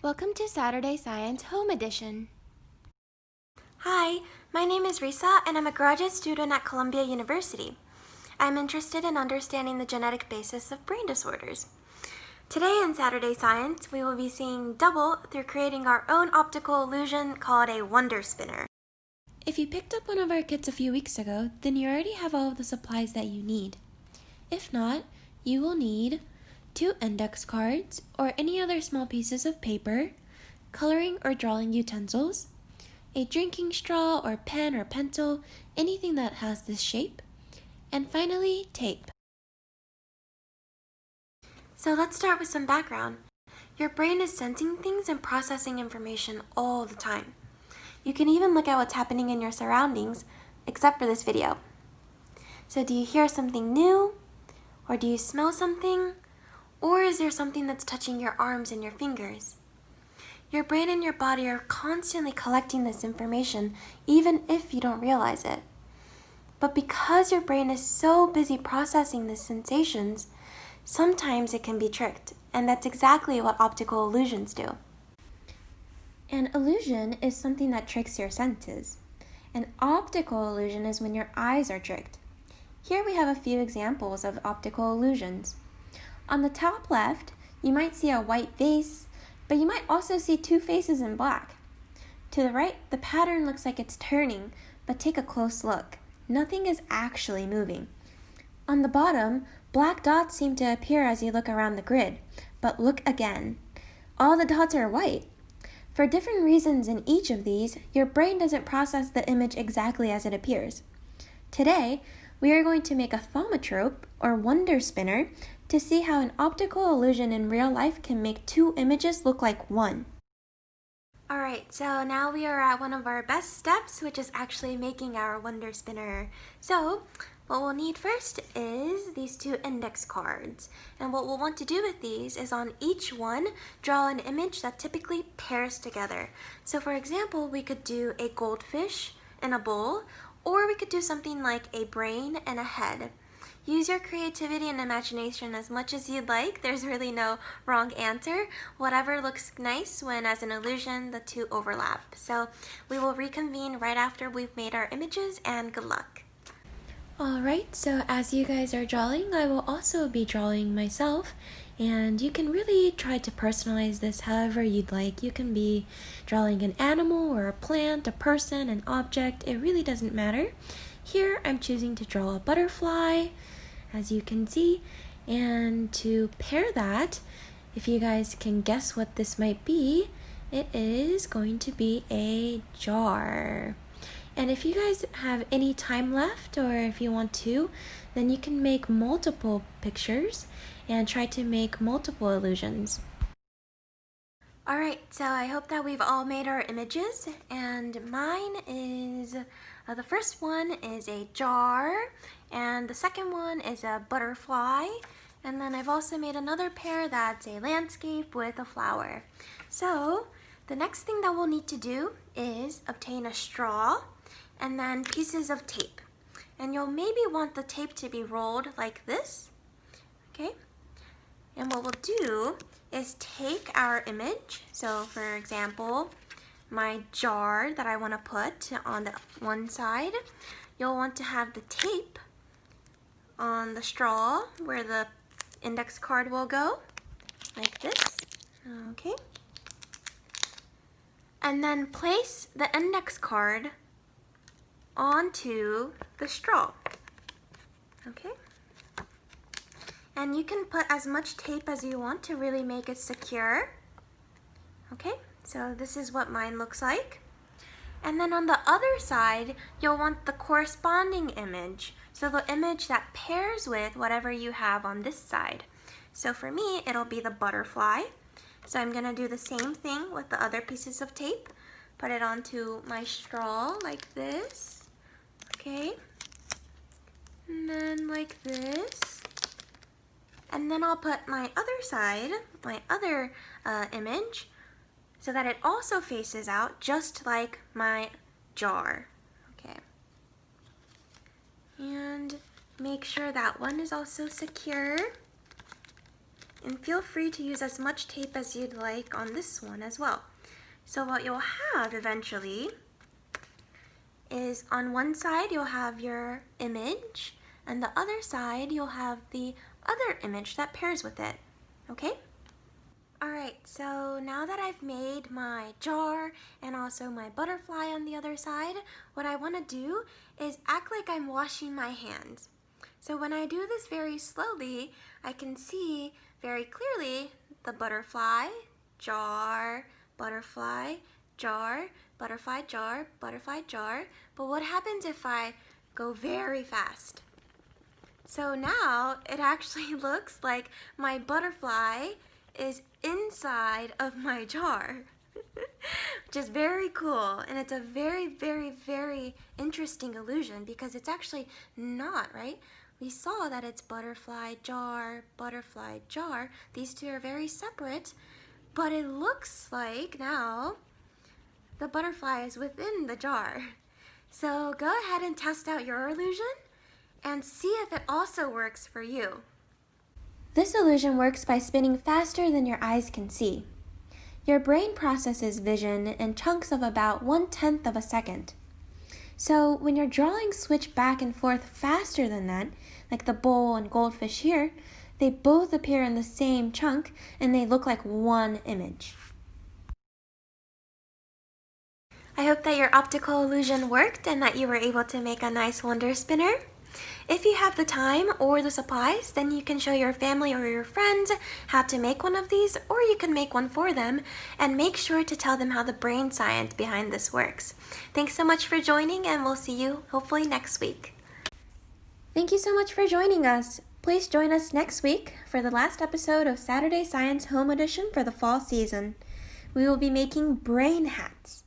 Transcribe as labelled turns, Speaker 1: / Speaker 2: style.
Speaker 1: Welcome to Saturday Science Home Edition.
Speaker 2: Hi, my name is Risa and I'm a graduate student at Columbia University. I'm interested in understanding the genetic basis of brain disorders. Today in Saturday Science, we will be seeing double through creating our own optical illusion called a wonder spinner.
Speaker 1: If you picked up one of our kits a few weeks ago, then you already have all of the supplies that you need. If not, you will need 2 index cards or any other small pieces of paper, coloring or drawing utensils, a drinking straw or pen or pencil, anything that has this shape, and finally, tape.
Speaker 2: So let's start with some background. Your brain is sensing things and processing information all the time. You can even look at what's happening in your surroundings, except for this video. So do you hear something new? Or do you smell something? Or is there something that's touching your arms and your fingers? Your brain and your body are constantly collecting this information, even if you don't realize it. But because your brain is so busy processing these sensations, sometimes it can be tricked, and that's exactly what optical illusions do.
Speaker 1: An illusion is something that tricks your senses. An optical illusion is when your eyes are tricked. Here we have a few examples of optical illusions. On the top left, you might see a white vase, but you might also see 2 faces in black. To the right, the pattern looks like it's turning, but take a close look. Nothing is actually moving. On the bottom, black dots seem to appear as you look around the grid, but look again. All the dots are white. For different reasons in each of these, your brain doesn't process the image exactly as it appears. Today, we are going to make a thaumatrope, or wonder spinner, to see how an optical illusion in real life can make 2 images look like one.
Speaker 2: Alright, so now we are at one of our best steps, which is actually making our wonder spinner. So, what we'll need first is these 2 index cards. And what we'll want to do with these is on each one, draw an image that typically pairs together. So for example, we could do a goldfish in a bowl, or we could do something like a brain and a head. Use your creativity and imagination as much as you'd like. There's really no wrong answer. Whatever looks nice when, as an illusion, the 2 overlap. So we will reconvene right after we've made our images, and good luck.
Speaker 1: Alright, so as you guys are drawing, I will also be drawing myself, and you can really try to personalize this however you'd like. You can be drawing an animal or a plant, a person, an object, it really doesn't matter. Here I'm choosing to draw a butterfly, as you can see, and to pair that, if you guys can guess what this might be, it is going to be a jar. And if you guys have any time left, or if you want to, then you can make multiple pictures and try to make multiple illusions.
Speaker 2: Alright, so I hope that we've all made our images, and mine is, the first one is a jar, and the second one is a butterfly, and then I've also made another pair that's a landscape with a flower. So, the next thing that we'll need to do is obtain a straw, and then pieces of tape. And you'll maybe want the tape to be rolled like this, okay? And what we'll do is take our image, so for example, my jar that I want to put on the one side, you'll want to have the tape on the straw where the index card will go, like this, okay? And then place the index card onto the straw, okay? And you can put as much tape as you want to really make it secure. Okay, so this is what mine looks like. And then on the other side, you'll want the corresponding image. So the image that pairs with whatever you have on this side. So for me, it'll be the butterfly. So I'm gonna do the same thing with the other pieces of tape. Put it onto my straw like this. Okay, and then like this. And then I'll put my other side, my other image, so that it also faces out just like my jar. Okay. And make sure that one is also secure. And feel free to use as much tape as you'd like on this one as well. So what you'll have eventually is on one side you'll have your image, and the other side you'll have the other image that pairs with it, okay? Alright, so now that I've made my jar and also my butterfly on the other side, what I want to do is act like I'm washing my hands. So when I do this very slowly, I can see very clearly the butterfly, jar, butterfly, jar, butterfly, jar, butterfly, jar. But what happens if I go very fast? So now it actually looks like my butterfly is inside of my jar, which is very cool. And it's a very, very, very interesting illusion because it's actually not, right? We saw that it's butterfly, jar, butterfly, jar. These two are very separate, but it looks like now the butterfly is within the jar. So go ahead and test out your illusion and see if it also works for you.
Speaker 1: This illusion works by spinning faster than your eyes can see. Your brain processes vision in chunks of about 1/10 of a second. So when your drawings switch back and forth faster than that, like the bowl and goldfish here, they both appear in the same chunk and they look like one image.
Speaker 2: I hope that your optical illusion worked and that you were able to make a nice wonder spinner. If you have the time or the supplies, then you can show your family or your friends how to make one of these, or you can make one for them, and make sure to tell them how the brain science behind this works. Thanks so much for joining, and we'll see you hopefully next week.
Speaker 1: Thank you so much for joining us. Please join us next week for the last episode of Saturday Science Home Edition for the fall season. We will be making brain hats.